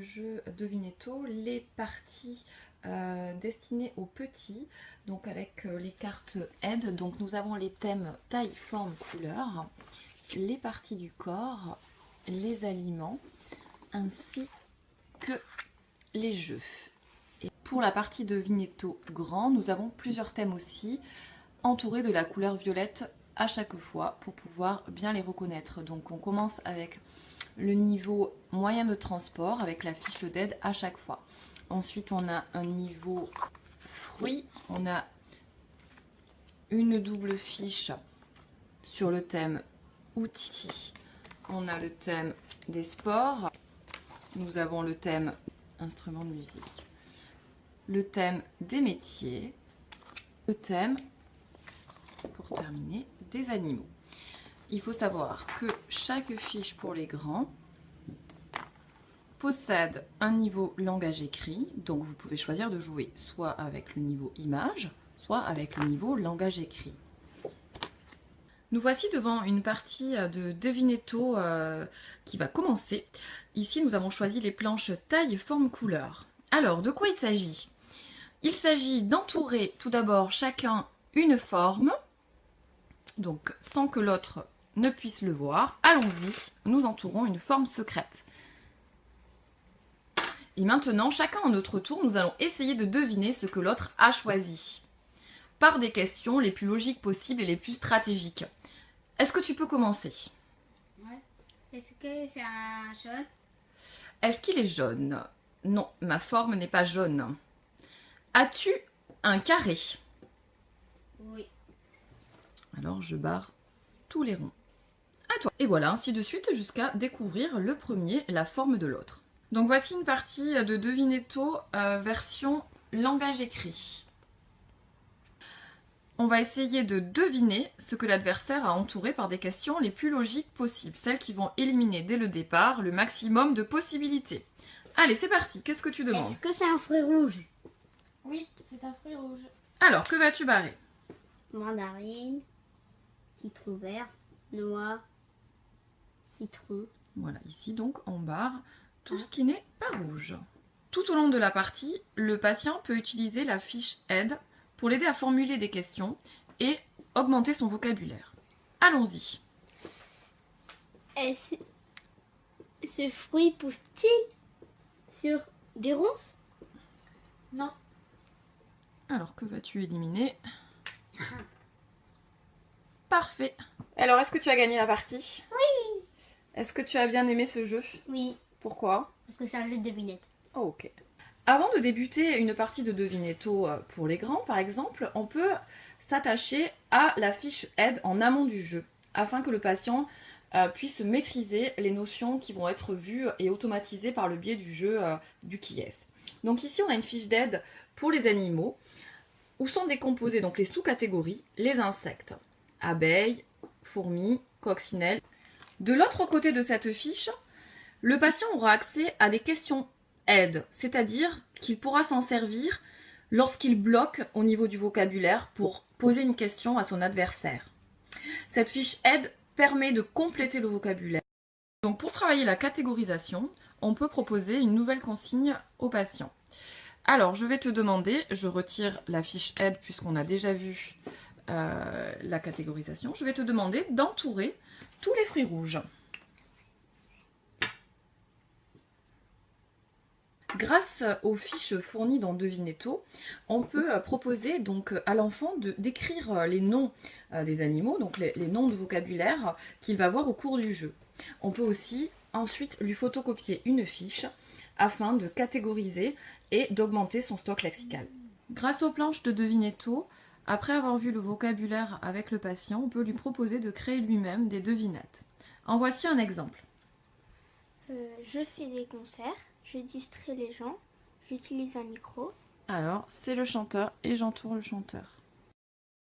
jeu Devinetto les parties destinées aux petits, donc avec les cartes aide. Donc nous avons les thèmes taille, forme, couleur, les parties du corps, les aliments, ainsi que les jeux. Et pour la partie Devinetto grand, nous avons plusieurs thèmes aussi, entourés de la couleur violette à chaque fois pour pouvoir bien les reconnaître. Donc on commence avec le niveau moyen de transport avec la fiche d'aide à chaque fois. Ensuite on a un niveau fruits, on a une double fiche sur le thème outils, on a le thème des sports, nous avons le thème instruments de musique, le thème des métiers, le thème, pour terminer, des animaux. Il faut savoir que chaque fiche pour les grands possède un niveau langage écrit, donc vous pouvez choisir de jouer soit avec le niveau image, soit avec le niveau langage écrit. Nous voici devant une partie de Devinetto qui va commencer. Ici, nous avons choisi les planches taille, forme, couleur. Alors, de quoi il s'agit? Il s'agit d'entourer tout d'abord chacun une forme, donc sans que l'autre ne puisse le voir. Allons-y, nous entourons une forme secrète. Et maintenant, chacun à notre tour, nous allons essayer de deviner ce que l'autre a choisi, par des questions les plus logiques possibles et les plus stratégiques. Est-ce que tu peux commencer? Ouais. Est-ce que c'est un jaune? Est-ce qu'il est jaune? Non, ma forme n'est pas jaune. As-tu un carré? Oui. Alors je barre tous les ronds. À toi. Et voilà, ainsi de suite jusqu'à découvrir le premier, la forme de l'autre. Donc voici une partie de Devinetto version langage écrit. On va essayer de deviner ce que l'adversaire a entouré par des questions les plus logiques possibles, celles qui vont éliminer dès le départ le maximum de possibilités. Allez, c'est parti, qu'est-ce que tu demandes? Est-ce que c'est un fruit rouge? Oui, c'est un fruit rouge. Alors, que vas-tu barrer? Mandarine, citron vert, noix, citron. Voilà, ici donc on barre tout ce qui n'est pas rouge. Tout au long de la partie, le patient peut utiliser la fiche aide pour l'aider à formuler des questions et augmenter son vocabulaire. Allons-y. Ce fruit pousse-t-il sur des ronces? Non. Alors, que vas-tu éliminer? Parfait. Alors, est-ce que tu as gagné la partie? Oui. Est-ce que tu as bien aimé ce jeu? Oui, Pourquoi? parce que c'est un jeu de devinette. Oh, ok. Avant de débuter une partie de Devinetto pour les grands, par exemple, on peut s'attacher à la fiche aide en amont du jeu, afin que le patient puisse maîtriser les notions qui vont être vues et automatisées par le biais du jeu du qui est. Donc ici, on a une fiche d'aide pour les animaux, où sont décomposées donc les sous-catégories, les insectes, abeilles, fourmis, coccinelles. De l'autre côté de cette fiche, le patient aura accès à des questions aide, c'est-à-dire qu'il pourra s'en servir lorsqu'il bloque au niveau du vocabulaire pour poser une question à son adversaire. Cette fiche aide permet de compléter le vocabulaire. Donc pour travailler la catégorisation, on peut proposer une nouvelle consigne au patient. Alors je vais te demander, je retire la fiche aide puisqu'on a déjà vu la catégorisation, je vais te demander d'entourer tous les fruits rouges. Grâce aux fiches fournies dans Devinetto, on peut proposer donc à l'enfant d'écrire les noms des animaux, donc les noms de vocabulaire qu'il va voir au cours du jeu. On peut aussi ensuite lui photocopier une fiche afin de catégoriser et d'augmenter son stock lexical. Grâce aux planches de Devinetto, après avoir vu le vocabulaire avec le patient, on peut lui proposer de créer lui-même des devinettes. En voici un exemple. Je fais des concerts, je distrais les gens, j'utilise un micro. Alors, c'est le chanteur et j'entoure le chanteur.